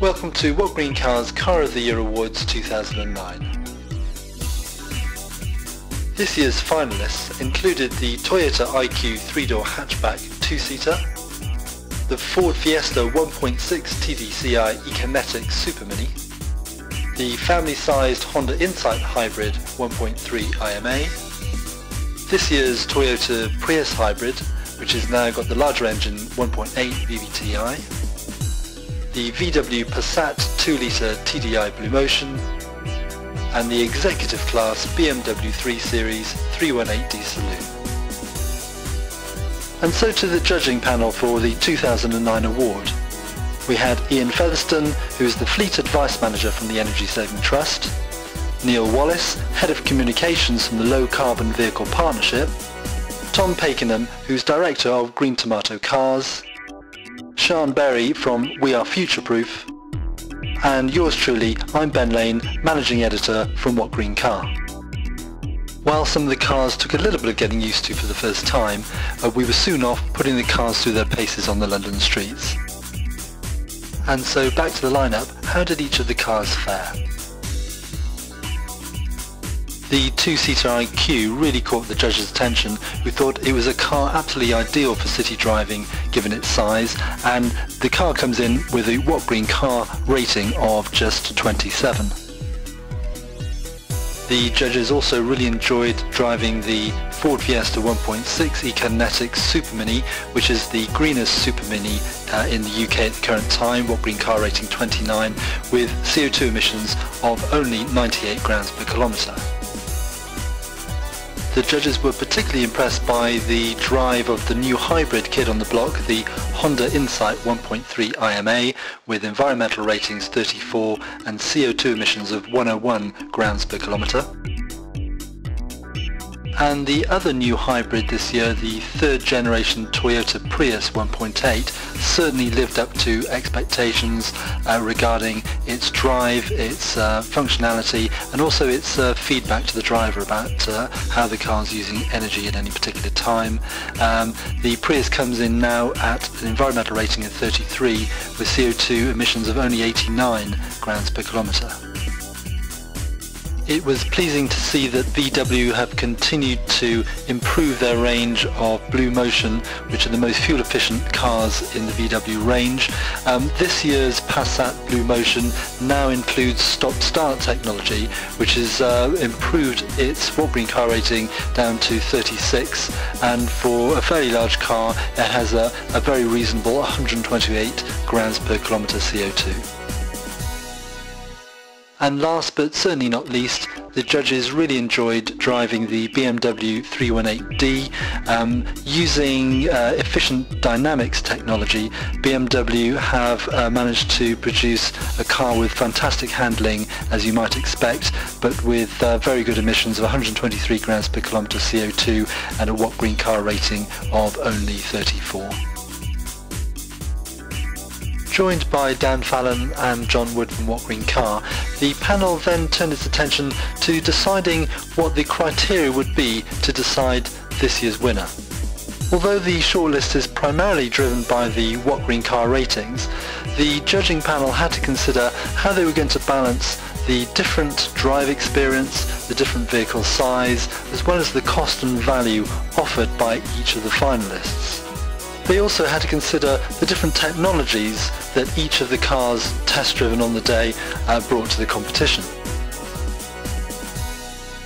Welcome to What Green Car's Car of the Year Awards 2009. This year's finalists included the Toyota IQ 3-door hatchback 2-seater, the Ford Fiesta 1.6 TDCi Econetic Super Mini, the family-sized Honda Insight Hybrid 1.3 IMA, this year's Toyota Prius Hybrid, which has now got the larger engine 1.8 VVTi, the VW Passat 2-litre TDI Blue Motion, and the executive class BMW 3 Series 318D Saloon. And so to the judging panel for the 2009 award. We had Ian Featherstone, who is the Fleet Advice Manager from the Energy Saving Trust, Neil Wallace, Head of Communications from the Low Carbon Vehicle Partnership, Tom Pakenham, who's Director of Green Tomato Cars, Sian Berry from We Are Futureproof, and yours truly, I'm Ben Lane, Managing Editor from What Green Car. While some of the cars took a little bit of getting used to for the first time, we were soon off putting the cars through their paces on the London streets. And so back to the lineup, how did each of the cars fare? The 2-seater IQ really caught the judges' attention, who thought it was a car absolutely ideal for city driving given its size, and the car comes in with a What Green Car rating of just 27. The judges also really enjoyed driving the Ford Fiesta 1.6 Econetic Super Mini, which is the greenest Super Mini in the UK at the current time, What Green Car rating 29, with CO2 emissions of only 98 grams per kilometre. The judges were particularly impressed by the drive of the new hybrid kid on the block, the Honda Insight 1.3 IMA, with environmental ratings 34 and CO2 emissions of 101 grams per kilometre. And the other new hybrid this year, the third generation Toyota Prius 1.8, certainly lived up to expectations regarding its drive, its functionality, and also its feedback to the driver about how the car's using energy at any particular time. The Prius comes in now at an environmental rating of 33 with CO2 emissions of only 89 grams per kilometre. It was pleasing to see that VW have continued to improve their range of Blue Motion, which are the most fuel efficient cars in the VW range. This year's Passat Blue Motion now includes stop-start technology, which has improved its What Green Car rating down to 36, and for a fairly large car it has a very reasonable 128 grams per kilometre CO2. And last but certainly not least, the judges really enjoyed driving the BMW 318D. Using efficient dynamics technology, BMW have managed to produce a car with fantastic handling, as you might expect, but with very good emissions of 123 grams per kilometre CO2 and a What Green Car rating of only 34. Joined by Dan Fallon and John Wood from What Green Car, the panel then turned its attention to deciding what the criteria would be to decide this year's winner. Although the shortlist is primarily driven by the What Green Car ratings, the judging panel had to consider how they were going to balance the different drive experience, the different vehicle size, as well as the cost and value offered by each of the finalists. They also had to consider the different technologies that each of the cars test-driven on the day brought to the competition.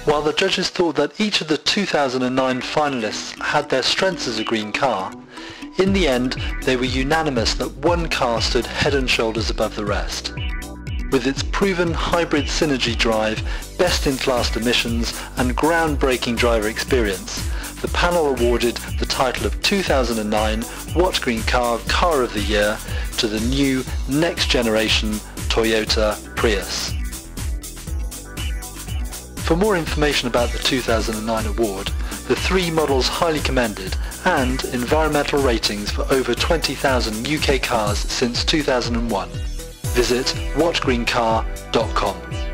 While the judges thought that each of the 2009 finalists had their strengths as a green car, in the end they were unanimous that one car stood head and shoulders above the rest. With its proven hybrid synergy drive, best-in-class emissions and groundbreaking driver experience, the panel awarded the title of 2009 What Green Car Car of the Year to the new next-generation Toyota Prius. For more information about the 2009 award, the 3 models highly commended, and environmental ratings for over 20,000 UK cars since 2001, visit whatgreencar.com.